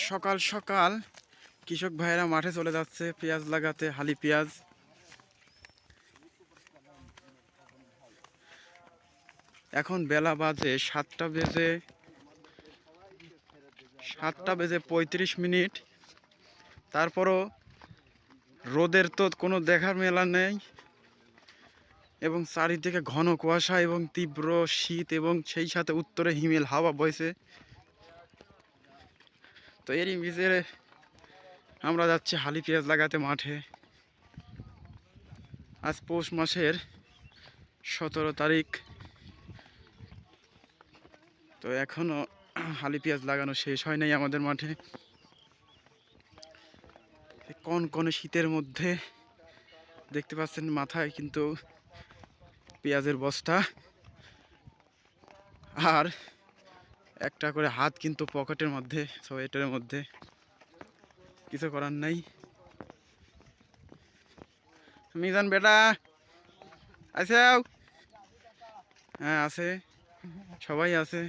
সকাল সকাল কৃষক ভাইয়েরা মাঠে চলে যাচ্ছে পেঁয়াজ লাগাতে, হালি পেঁয়াজ। এখন বেলা বাজে 7:35। তারপরও রোদের তো কোনো দেখার মেলা নেই এবং চারিদিকে ঘন কুয়াশা এবং তীব্র শীত এবং সেই সাথে উত্তরে হিমেল হাওয়া বইছে। তো এরই ভিতরে আমরা যাচ্ছি হালি পেঁয়াজ লাগাতে মাঠে। আজ পৌষ মাসের 17 তারিখ। তো এখনো হালি পেঁয়াজ লাগানো শেষ হয় নাই আমাদের মাঠে। কনকনে শীতের মধ্যে দেখতে পাচ্ছেন মাথায় কিন্তু পেঁয়াজের বস্তা, আর একটা করে হাত কিন্তু পকেটের মধ্যে, সোয়েটারের মধ্যে। কিছু করার নাই। মিজান বেটা আছে? হ্যাঁ আছে, সবাই আছে।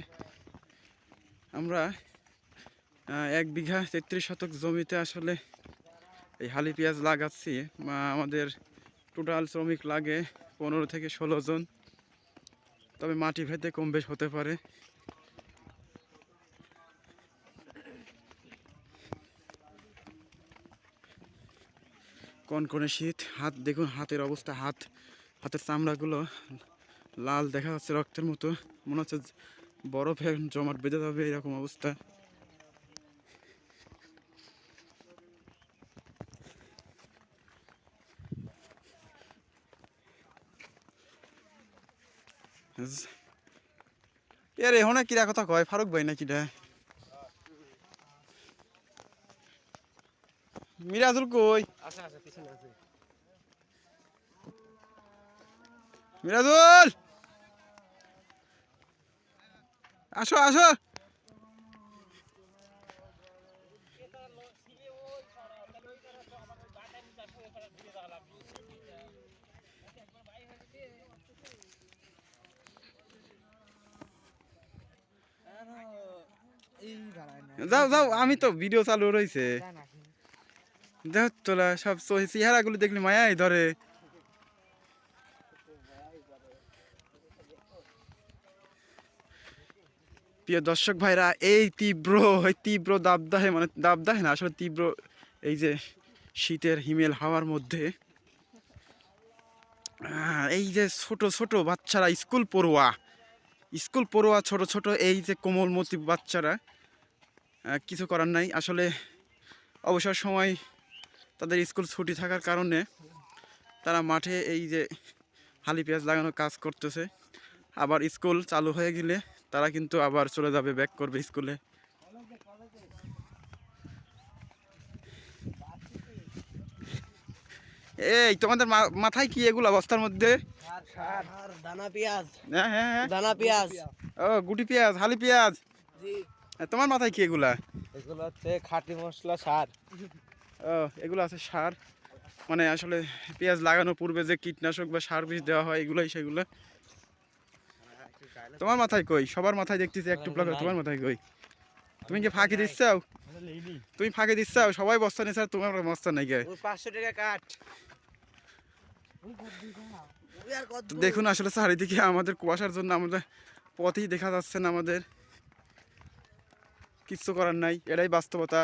আমরা 1 বিঘা 33 শতক জমিতে আসলে এই হালি পেঁয়াজ লাগাচ্ছি। আমাদের টোটাল শ্রমিক লাগে 15 থেকে 16 জন, তবে মাটি ভেদে কম বেশ হতে পারে। কনকনে শীত, হাত দেখুন, হাতের অবস্থা, হাতের চামড়াগুলো লাল দেখা যাচ্ছে, রক্তের মতো, মনে হচ্ছে বরফে জমাট বেঁধে যাবে, এরকম অবস্থা। এর এখানে কিরা কথা কয় ফারুক ভাই না কিরা? মিরাজুল কই? মিরাজুল আসো আসো। যাও যাও, আমি তো ভিডিও চালু রয়েছে। দেখ তোলা সব চেহারাগুলো দেখলি মায়াই ধরে। প্রিয় দর্শক ভাইরা, এই তীব্র দাবদাহে, মানে দাবদাহে না আসলে তীব্র, এই যে শীতের হিমেল হাওয়ার মধ্যে এই যে ছোট ছোট বাচ্চারা, স্কুল পড়ুয়া ছোট ছোট এই যে কোমলমতি বাচ্চারা, কিছু করার নাই আসলে। অবসর সময় তাদের স্কুল ছুটি থাকার কারণে তারা মাঠে এই যে হালি পেঁয়াজ লাগানোর কাজ করতেছে। আবার স্কুল চালু হয়ে গেলে তারা কিন্তু আবার চলে যাবে, ব্যাক করবে স্কুলে। এই তোমাদের মাথায় কি এগুলা বস্তার মধ্যে? দানা পেঁয়াজ। হ্যাঁ হ্যাঁ হ্যাঁ, দানা পেঁয়াজ। ও গুটি পেঁয়াজ, হালি পেঁয়াজ। তোমার মাথায় কি এগুলা? এগুলো হচ্ছে খাঁটি মশলা সার। ও এগুলো আছে সার, মানে আসলে পেঁয়াজ লাগানোর পূর্বে যে কীটনাশক বা সার বিষ দেওয়া হয় এগুলোই সেগুলো। তোমার মাথায় কই? সবার মাথায় দেখতেছি একটু প্লাগ, তোমার মাথায় কই? তুমি কি ফাঁকি দিচ্ছাও? তুমি ফাঁকি দিচ্ছাও? সবাই বস্তা নিচ্ছে আর তোমার বস্তা নাই গে? 500 টাকা কাঠ। দেখুন আসলে চারিদিকে আমাদের কুয়াশার জন্য আমাদের পথই দেখা যাচ্ছে না, আমাদের কিচ্ছু করার নাই, এটাই বাস্তবতা।